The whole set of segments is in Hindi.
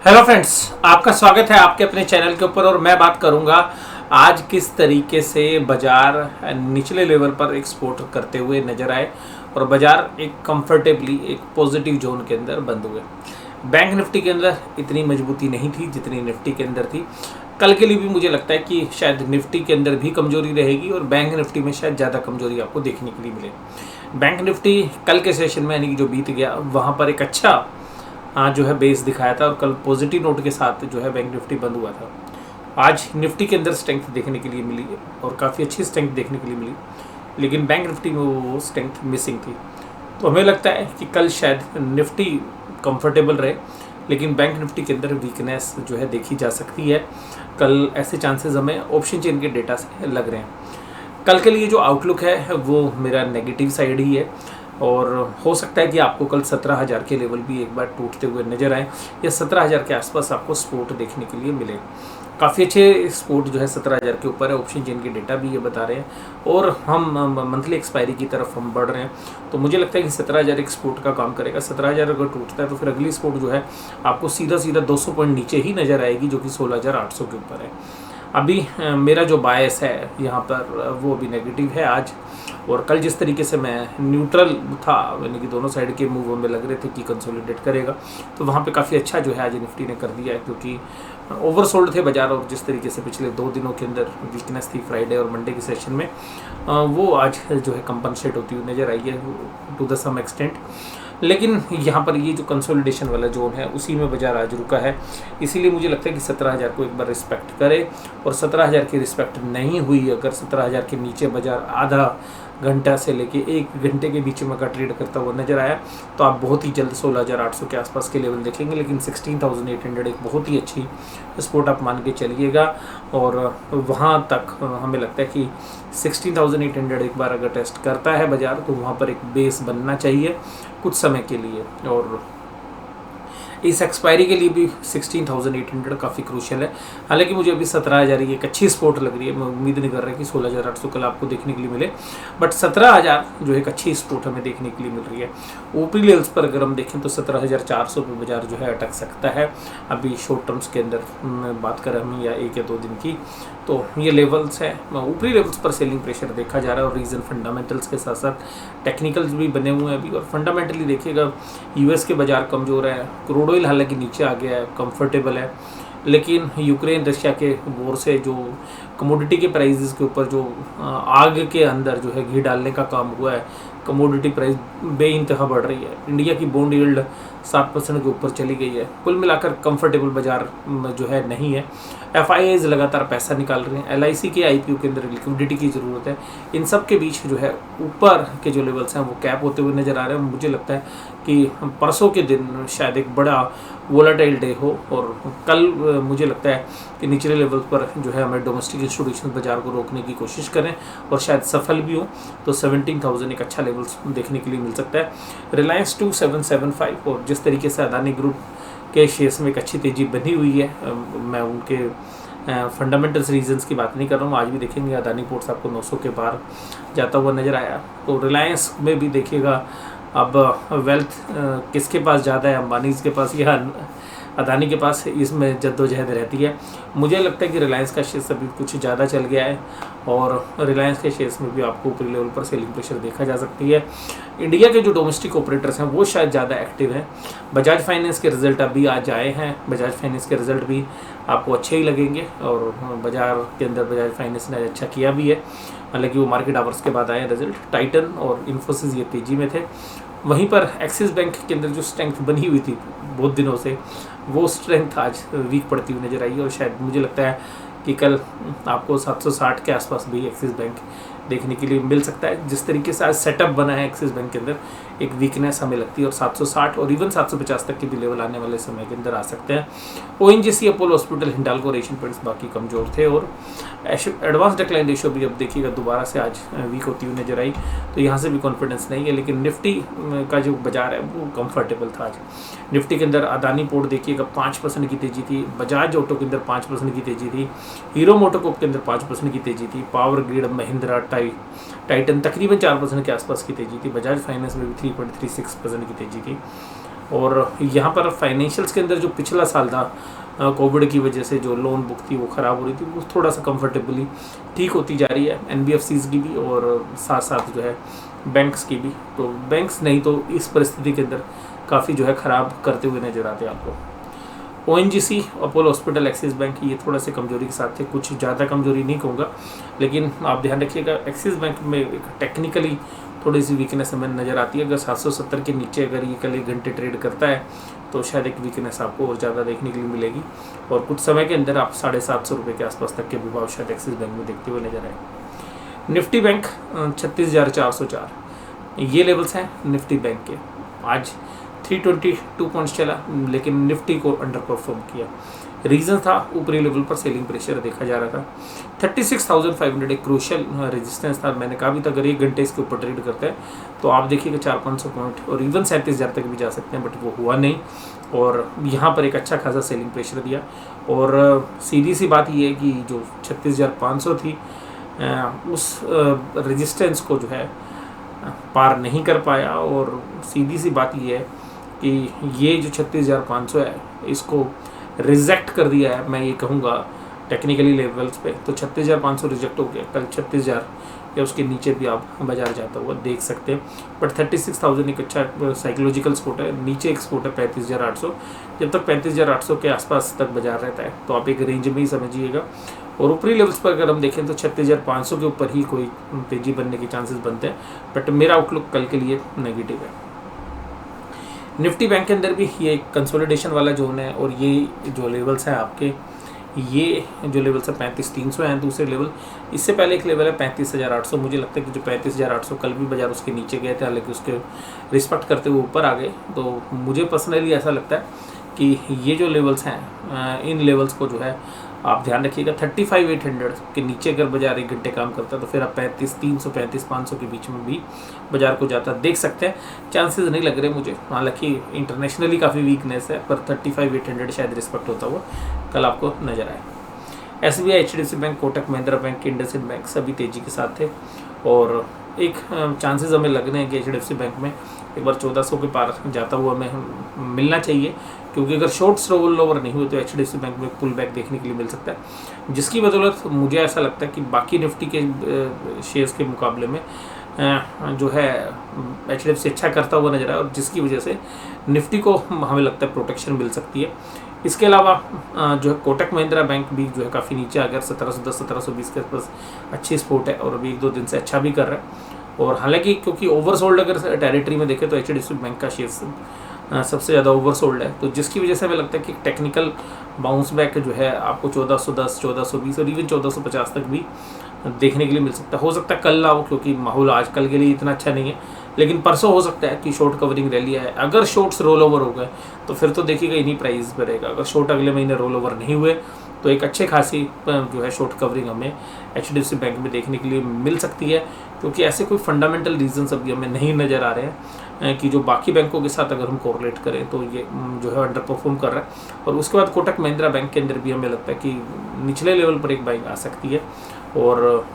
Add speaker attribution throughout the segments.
Speaker 1: हेलो फ्रेंड्स, आपका स्वागत है आपके अपने चैनल के ऊपर। और मैं बात करूंगा आज किस तरीके से बाजार निचले लेवल पर एक्सपोर्ट करते हुए नजर आए और बाजार एक कंफर्टेबली एक पॉजिटिव जोन के अंदर बंद हुए। बैंक निफ्टी के अंदर इतनी मजबूती नहीं थी जितनी निफ्टी के अंदर थी। कल के लिए भी मुझे लगता है कि शायद निफ्टी के अंदर भी कमजोरी रहेगी और बैंक निफ्टी में शायद ज़्यादा कमजोरी आपको देखने के लिए मिले। बैंक निफ्टी कल के सेशन में यानी कि जो बीत गया वहाँ पर एक अच्छा जो है बेस दिखाया था और कल पॉजिटिव नोट के साथ जो है बैंक निफ्टी बंद हुआ था। आज निफ्टी के अंदर स्ट्रेंथ देखने के लिए मिली और काफ़ी अच्छी स्ट्रेंथ देखने के लिए मिली, लेकिन बैंक निफ्टी में वो स्ट्रेंथ मिसिंग थी। तो हमें लगता है कि कल शायद निफ्टी कंफर्टेबल रहे, लेकिन बैंक निफ्टी के अंदर वीकनेस जो है देखी जा सकती है। कल ऐसे चांसेस हमें ऑप्शन चेन के डेटा से लग रहे हैं। कल के लिए जो आउटलुक है वो मेरा नेगेटिव साइड ही है और हो सकता है कि आपको कल 17,000 के लेवल भी एक बार टूटते हुए नजर आए या 17,000 के आसपास आपको सपोर्ट देखने के लिए मिले। काफ़ी अच्छे सपोर्ट जो है 17,000 के ऊपर है, ऑप्शन चेन के डेटा भी ये बता रहे हैं और हम मंथली एक्सपायरी की तरफ हम बढ़ रहे हैं। तो मुझे लगता है कि 17,000 एक सपोर्ट का काम करेगा। 17,000 अगर टूटता है तो फिर अगली सपोर्ट जो है आपको सीधा सीधा 200 पॉइंट नीचे ही नज़र आएगी, जो कि 16,800 के ऊपर है। अभी मेरा जो बायस है यहाँ पर वो अभी नेगेटिव है आज। और कल जिस तरीके से मैं न्यूट्रल था, यानी कि दोनों साइड के मूव हमें लग रहे थे कि कंसोलिडेट करेगा, तो वहाँ पे काफ़ी अच्छा जो है आज निफ्टी ने कर दिया है, क्योंकि ओवरसोल्ड थे बाजार और जिस तरीके से पिछले 2 दिनों के अंदर वीकनेस थी फ्राइडे और मंडे के सेशन में, वो आज जो है कंपनसेट होती हुई नज़र आई है टू द सम एक्सटेंट। लेकिन यहाँ पर ये जो कंसोलिडेशन वाला जोन है उसी में बाजार आज रुका है, इसीलिए मुझे लगता है कि 17,000 को एक बार रिस्पेक्ट करे। और 17,000 की रिस्पेक्ट नहीं हुई, अगर 17,000 के नीचे बाजार आधा घंटा से लेके 1 घंटे के बीच में का ट्रेड करता हुआ नजर आया तो आप बहुत ही जल्द 16,800 के आसपास के लेवल देखेंगे। लेकिन 16,800 एक बहुत ही अच्छी सपोर्ट आप मान के चलिएगा और वहाँ तक हमें लगता है कि 16,800 एक बार अगर टेस्ट करता है बाजार तो वहाँ पर एक बेस बनना चाहिए कुछ समय के लिए। और इस एक्सपायरी के लिए भी 16,800 काफ़ी क्रूशियल है। हालांकि मुझे अभी 17,000 एक अच्छी सपोर्ट लग रही है। मैं उम्मीद नहीं कर रहा कि 16,800 कल आपको देखने के लिए मिले, बट 17,000 जो एक अच्छी सपोर्ट हमें देखने के लिए मिल रही है। ऊपरी लेवल्स पर अगर हम देखें तो 17,400 पे बाजार जो है अटक सकता है अभी शॉर्ट टर्म्स के अंदर बात करें हम, या 1 या 2 दिन की। तो ये लेवल्स है, ऊपरी लेवल्स पर सेलिंग प्रेशर देखा जा रहा है और रीज़न फंडामेंटल्स के साथ साथ टेक्निकल्स भी बने हुए हैं अभी। और फंडामेंटली देखिएगा यूएस के बाजार कमज़ोर है, क्रूड ऑयल हालांकि नीचे आ गया है, कंफर्टेबल है, लेकिन यूक्रेन रशिया के वॉर से जो कमोडिटी के प्राइसेस के ऊपर जो आग के अंदर जो है घी डालने का काम हुआ है, कमोडिटी प्राइस बेइंतहा बढ़ रही है। इंडिया की बॉन्ड यील्ड 7% के ऊपर चली गई है। कुल मिलाकर कंफर्टेबल बाजार जो है नहीं है। एफआईआईज लगातार पैसा निकाल रहे हैं, एलआईसी के आईपीओ के अंदर लिक्विडिटी की ज़रूरत है। इन सब के बीच जो है ऊपर के जो लेवल्स हैं वो कैप होते हुए नज़र आ रहे हैं। मुझे लगता है कि परसों के दिन शायद एक बड़ा वोलाटाइल डे हो और कल मुझे लगता है कि निचले लेवल पर जो है हमें डोमेस्टिक इंस्टीट्यूशन बाजार को रोकने की कोशिश करें और शायद सफल भी हो। तो 17,000 एक अच्छा लेवल देखने के लिए मिल सकता है। रिलायंस 2775 और जिस तरीके से अदानी ग्रुप के शेयर्स में एक अच्छी तेज़ी बनी हुई है, मैं उनके फंडामेंटल्स रीजंस की बात नहीं कर रहा हूँ। आज भी देखेंगे अदानी पोर्ट्स आपको 900 के पार जाता हुआ नज़र आया। तो रिलायंस में भी देखिएगा अब वेल्थ किसके पास ज़्यादा है, अंबानी के पास या अदानी के पास, इसमें जद्दोजहद रहती है। मुझे लगता है कि रिलायंस का शेयर अभी कुछ ज़्यादा चल गया है और रिलायंस के शेयर्स में भी आपको ऊपरी लेवल पर सेलिंग प्रेशर देखा जा सकती है। इंडिया के जो डोमेस्टिक ऑपरेटर्स हैं वो शायद ज़्यादा एक्टिव हैं। बजाज फाइनेंस के रिजल्ट अभी आज आए हैं, बजाज फाइनेंस के रिजल्ट भी आपको अच्छे ही लगेंगे और बाजार के अंदर बजाज फाइनेंस ने अच्छा किया भी है, हालांकि वो मार्केट आवर्स के बाद आए रिजल्ट। टाइटन और इन्फोसिस ये तेज़ी में थे। वहीं पर एक्सिस बैंक के अंदर जो स्ट्रेंथ बनी हुई थी बहुत दिनों से, वो स्ट्रेंथ आज वीक पड़ती हुई नज़र आई है और शायद मुझे लगता है कि कल आपको 760 के आसपास भी एक्सिस बैंक देखने के लिए मिल सकता है। जिस तरीके से आज सेटअप बना है एक्सिस बैंक के अंदर, एक वीकनेस हमें लगती है और 760 और इवन 750 तक के भी लेवल आने वाले समय के अंदर आ सकते हैं। ओएनजीसी, अपोलो हॉस्पिटल, हिंडाल्को और एशियन पेंट्स बाकी कमज़ोर थे और एडवांस डिक्लाइन रेशियो भी अब देखिएगा दोबारा से आज वीक होती हुई नजर आई, तो यहाँ से भी कॉन्फिडेंस नहीं है। लेकिन निफ्टी का जो बाजार है वो कंफर्टेबल था आज। निफ्टी के अंदर अदानी पोर्ट देखिएगा 5% की तेज़ी थी, बजाज ऑटो के अंदर 5% की तेज़ी थी, हीरो मोटोकॉर्प के अंदर 5% की तेज़ी थी, पावर ग्रिड, महिंद्रा, टाइटन तकरीबन 4% के आसपास की तेज़ी थी, बजाज फाइनेंस में भी 3.36% की तेज़ी थी। और यहाँ पर फाइनेंशियल्स के अंदर जो पिछला साल था कोविड की वजह से जो लोन बुक थी वो ख़राब हो रही थी, वो थोड़ा सा कंफर्टेबली ठीक होती जा रही है, एनबीएफसीज की भी और साथ साथ जो है बैंक्स की भी। तो बैंक्स नहीं तो इस परिस्थिति के अंदर काफ़ी जो है ख़राब करते हुए नज़र आते हैं आपको। ONGC, Apollo hospital, axis bank, ये थोड़ा से कमजोरी के साथ थे, कुछ ज़्यादा कमजोरी नहीं कहूँगा, लेकिन आप ध्यान रखिएगा एक्सिस बैंक में एक टेक्निकली थोड़ी सी वीकनेस हमें नज़र आती है। अगर 770 के नीचे अगर ये कल 1 घंटे ट्रेड करता है तो शायद एक वीकनेस आपको और ज़्यादा देखने के लिए मिलेगी, और कुछ समय के अंदर आप 750 रुपये के आसपास तक के विभाव शायद एक्सिस बैंक में देखते हुए नजर आए। निफ्टी बैंक 36,404, ये लेवल्स हैं निफ्टी बैंक के। आज 322 पॉइंट्स चला, लेकिन निफ्टी को अंडर परफॉर्म किया। रीज़न था ऊपरी लेवल पर सेलिंग प्रेशर देखा जा रहा था। 36,500 एक क्रूशियल रेजिस्टेंस था। मैंने कहा भी था अगर 1 घंटे इसके ऊपर ट्रेड करते हैं तो आप देखिएगा 400-500 पॉइंट और इवन 37,000 तक भी जा सकते हैं, बट वो हुआ नहीं, और यहाँ पर एक अच्छा खासा सेलिंग प्रेशर दिया। और सीधी सी बात ये है कि जो 36,500 थी उस रेजिस्टेंस को जो है पार नहीं कर पाया, और सीधी सी बात ये है कि ये जो 36,500 है इसको रिजेक्ट कर दिया है, मैं ये कहूँगा टेक्निकली लेवल्स पे। तो 36,500 रिजेक्ट हो गया, कल 36,000 या उसके नीचे भी आप बाजार जाता हुआ देख सकते हैं। बट 36,000 एक अच्छा साइकोलॉजिकल सपोर्ट है। नीचे एक सपोर्ट है 35,800, जब तक 35,800 के आसपास तक बाजार रहता है तो आप एक रेंज में ही समझिएगा। और ऊपरी लेवल्स पर अगर हम देखें तो 36,500 के ऊपर ही कोई तेज़ी बनने के चांसेस बनते हैं, बट मेरा आउटलुक कल के लिए नेगेटिव है। निफ्टी बैंक के अंदर भी ये कंसोलिडेशन वाला जोन है, और ये जो लेवल्स हैं आपके, ये जो लेवल्स है 35,300 हैं दूसरे लेवल। इससे पहले एक लेवल है 35,800। मुझे लगता है कि जो 35,800 कल भी बाजार उसके नीचे गए थे, हालांकि उसके रिस्पेक्ट करते हुए ऊपर आ गए। तो मुझे पर्सनली ऐसा लगता है कि ये जो लेवल्स हैं इन लेवल्स को जो है आप ध्यान रखिएगा। 35,800 के नीचे अगर बाजार 1 घंटे काम करता है तो फिर आप 35,300 35,500 के बीच में भी बाजार को जाता देख सकते हैं। चांसेस नहीं लग रहे मुझे, हालांकि इंटरनेशनली काफ़ी वीकनेस है, पर 35,800 शायद रिस्पेक्ट होता हुआ कल आपको नजर आए। SBI, HDFC bank, Kotak Mahindra bank, IndusInd bank सभी तेजी के साथ थे, और एक चांसेस हमें लग रहे हैं कि HDFC बैंक में एक बार 1400 के पार जाता हुआ हमें मिलना चाहिए, क्योंकि अगर शॉर्ट्स रोल ओवर नहीं हुए तो HDFC बैंक में पुल बैक देखने के लिए मिल सकता है, जिसकी बदौलत मुझे ऐसा लगता है कि बाकी निफ्टी के शेयर्स के मुकाबले में जो है HDFC अच्छा करता हुआ नजर आया, और जिसकी वजह से निफ्टी को हमें लगता है प्रोटेक्शन मिल सकती है। इसके अलावा जो है कोटक महिंद्रा बैंक भी जो है काफ़ी नीचे आ गया, 1710 1720 के आसपास अच्छी सपोर्ट है, और अभी 1-2 दिन से अच्छा भी कर रहा है। और हालांकि क्योंकि ओवरसोल्ड अगर टेरिटरी में देखें तो HDFC बैंक का शेयर सबसे ज़्यादा ओवरसोल्ड है, तो जिसकी वजह से हमें लगता है कि टेक्निकल बाउंस बैक जो है आपको 1410 1420 और इवन 1450 तक भी देखने के लिए मिल सकता है। हो सकता है कल ना हो, क्योंकि माहौल आज कल के लिए इतना अच्छा नहीं है, लेकिन परसों हो सकता है कि शॉर्ट कवरिंग रैली है। अगर शॉर्ट्स रोल ओवर हो गए तो फिर तो देखिएगा इन्हीं प्राइस पर रहेगा। अगर शॉर्ट अगले महीने रोल ओवर नहीं हुए तो एक अच्छे खासी जो है शॉर्ट कवरिंग हमें HDFC बैंक में देखने के लिए मिल सकती है, क्योंकि ऐसे कोई फंडामेंटल रीजंस अभी हमें नहीं नज़र आ रहे हैं कि जो बाकी बैंकों के साथ अगर हम कोरिलेट करें तो ये जो है अंडर परफॉर्म कर रहा है। और उसके बाद कोटक महिंद्रा बैंक के अंदर भी हमें लगता है कि निचले लेवल पर एक बाइंग आ सकती है। और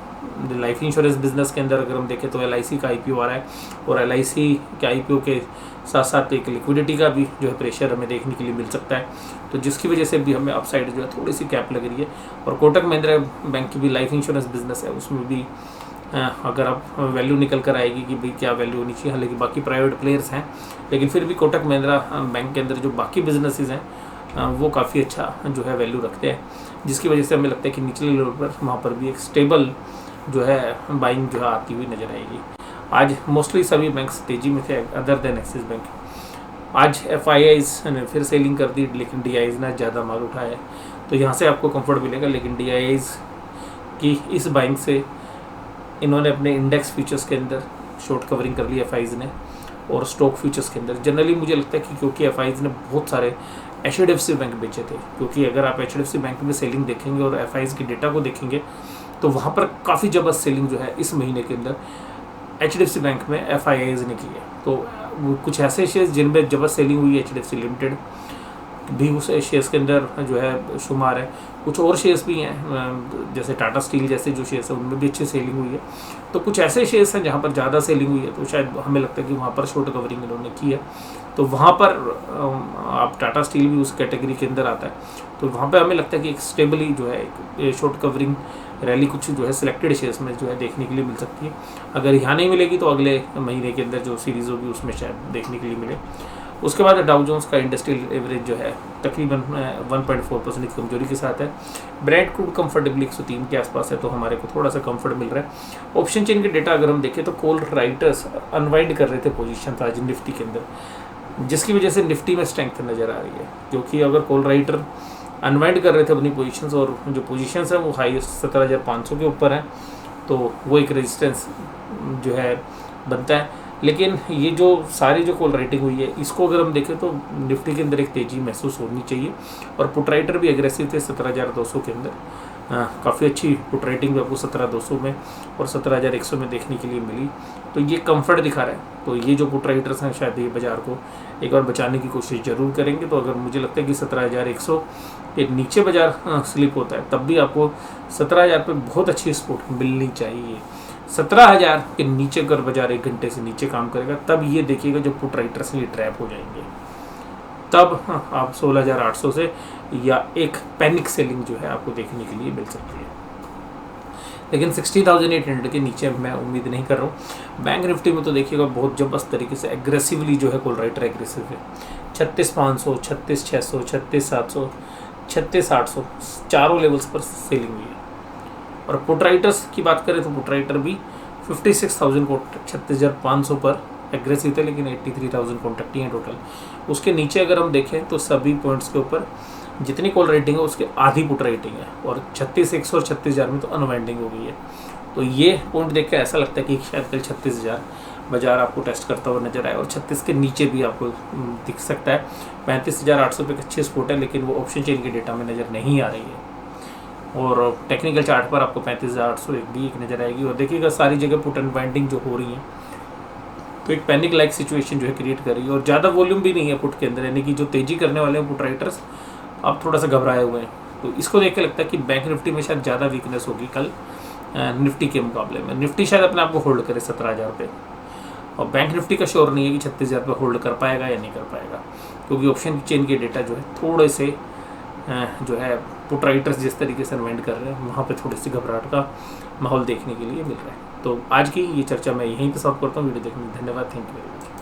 Speaker 1: लाइफ इंश्योरेंस बिजनेस के अंदर अगर हम देखें तो LIC का IPO आ रहा है, और LIC के IPO के साथ साथ एक लिक्विडिटी का भी जो है प्रेशर हमें देखने के लिए मिल सकता है, तो जिसकी वजह से भी हमें अपसाइड जो है थोड़ी सी कैप लग रही है। और कोटक महिंद्रा बैंक की भी लाइफ इंश्योरेंस बिजनेस है, उसमें भी अगर आप वैल्यू निकल कर आएगी कि भाई क्या वैल्यू होनी चाहिए, हालांकि बाकी प्राइवेट प्लेयर्स हैं, लेकिन फिर भी कोटक महिंद्रा बैंक के अंदर जो बाकी बिजनेसेस हैं वो काफ़ी अच्छा जो है वैल्यू रखते हैं, जिसकी वजह से हमें लगता है कि निचले लेवल पर वहाँ पर भी एक स्टेबल जो है बाइंग जो है आती हुई नजर आएगी। आज मोस्टली सभी बैंक्स तेजी में थे अदर देन एक्सिस बैंक। आज FIIs ने फिर सेलिंग कर दी, लेकिन DIIs ने ज़्यादा माल उठाया है, तो यहाँ से आपको कंफर्ट मिलेगा। लेकिन DIIs की इस बाइंग से इन्होंने अपने इंडेक्स फ्यूचर्स के अंदर शॉर्ट कवरिंग कर ली FIIs ने, और स्टॉक फ्यूचर्स के अंदर जनरली मुझे लगता है कि क्योंकि FIIs ने बहुत सारे HDFC बैंक बेचे थे, क्योंकि अगर आप HDFC बैंक में सेलिंग देखेंगे और FIIs के डेटा को देखेंगे तो वहाँ पर काफ़ी ज़बरदस्त सेलिंग जो है इस महीने के अंदर HDFC बैंक में FIIs ने की है। तो कुछ ऐसे शेयर्स जिनमें ज़बरदस्त सेलिंग हुई है, HDFC लिमिटेड, भी उस शेयर्स के अंदर जो है शुमार है। कुछ और शेयर्स भी हैं जैसे टाटा स्टील जैसे जो शेयर्स हैं उनमें भी अच्छी सेलिंग हुई है। तो कुछ ऐसे शेयर्स हैं जहाँ पर ज़्यादा सेलिंग हुई है, तो शायद हमें लगता है कि वहाँ पर शॉर्ट कवरिंग इन्होंने की है। तो वहाँ पर आप टाटा स्टील भी उस कैटेगरी के अंदर आता है, तो वहाँ पर हमें लगता है कि एक स्टेबली जो है एक शॉर्ट कवरिंग रैली कुछ जो है सिलेक्टेड शेयर्स में जो है देखने के लिए मिल सकती है। अगर यहाँ नहीं मिलेगी तो अगले महीने के अंदर जो सीरीज़ होगी उसमें शायद देखने के लिए मिले। उसके बाद डाउ जोन्स का इंडस्ट्रियल एवरेज जो है तकरीबन 1.4% की कमजोरी के साथ है। ब्रेंट क्रूड कंफर्टेबली 103 के आसपास है, तो हमारे को थोड़ा सा कंफर्ट मिल रहा है। ऑप्शन चेन के डेटा अगर हम देखें तो कॉल राइटर्स अनवाइंड कर रहे थे पोजीशन आज निफ्टी के अंदर, जिसकी वजह से निफ्टी में स्ट्रेंथ नज़र आ रही है। क्योंकि अगर कॉल राइटर अनवाइंड कर रहे थे अपनी पोजीशंस और जो पोजीशंस हैं वो हाईएस्ट 17,500 के ऊपर हैं, तो वो एक रेजिस्टेंस जो है बनता है। लेकिन ये जो सारी जो कॉल राइटिंग हुई है इसको अगर हम देखें तो निफ्टी के अंदर एक तेज़ी महसूस होनी चाहिए। और पुट राइटर भी एग्रेसिव थे 17,200 के अंदर, काफ़ी अच्छी पुट राइटिंग भी आपको 17,200 में और 17,100 में देखने के लिए मिली, तो ये कंफर्ट दिखा रहा है। तो ये जो पुट राइटर्स हैं शायद ये बाज़ार को एक बार बचाने की कोशिश ज़रूर करेंगे। तो अगर मुझे लगता है कि 17,100 के नीचे बाज़ार स्लिप होता है तब भी आपको 17,000 पे बहुत अच्छी सपोर्ट मिलनी चाहिए। 17,000 के नीचे अगर बाजार 1 घंटे से नीचे काम करेगा तब ये देखिएगा जो पुट राइटर्स ये ट्रैप हो जाएंगे, तब आप 16,800 से या एक पैनिक सेलिंग जो है आपको देखने के लिए मिल सकती है। लेकिन 60,800 के नीचे मैं उम्मीद नहीं कर रहा हूँ। बैंक निफ्टी में तो देखिएगा बहुत जबरदस्त तरीके से एग्रेसिवली जो है कॉल राइटर एग्रेसिव है। 36,500, 36,600, 36,700, 36,800 चारों लेवल्स पर सेलिंग हुई है। और पुट राइटर्स की बात करें तो पुट राइटर भी 56,000 को 36,500 पर एग्रेसिव थे, लेकिन 83,000 कॉन्ट्रैक्टिंग है टोटल। उसके नीचे अगर हम देखें तो सभी पॉइंट्स के ऊपर जितनी कॉल रेटिंग है उसके आधी पुट रेटिंग है, और 36,100 और 36,000 में तो अनवाइंडिंग हो गई है। तो ये पॉइंट देख कर ऐसा लगता है कि शायद कल 36,000 बाजार आपको टेस्ट करता हुआ नजर आए, और 36 के नीचे भी आपको दिख सकता है। 35,800 पे अच्छी सपोर्ट है, लेकिन वो ऑप्शन चेन के डेटा में नज़र नहीं आ रही है। और टेक्निकल चार्ट पर आपको 35,800 भी एक नज़र आएगी। और देखिएगा सारी जगह पुट अनवाइंडिंग जो हो रही है, तो एक पैनिक लाइक सिचुएशन जो है क्रिएट कर रही है। और ज़्यादा वॉल्यूम भी नहीं है पुट के अंदर, यानी कि जो तेज़ी करने वाले हैं पुट राइटर्स अब थोड़ा सा घबराए हुए हैं। तो इसको देख के लगता है कि बैंक निफ्टी में शायद ज़्यादा वीकनेस होगी कल निफ्टी के मुकाबले में। निफ्टी शायद अपने आप को होल्ड करे 17,000 पे, और बैंक निफ्टी का श्योर नहीं है कि 36,000 पे होल्ड कर पाएगा या नहीं कर पाएगा, क्योंकि ऑप्शन चेन के डेटा जो है थोड़े से जो है पुट राइटर्स जिस तरीके से अनवाइंड कर रहे हैं वहाँ पे थोड़ी सी घबराहट का माहौल देखने के लिए मिल रहा है। तो आज की ये चर्चा मैं यहीं पे समाप्त करता हूँ। वीडियो देखने के लिए धन्यवाद। Thank you very much.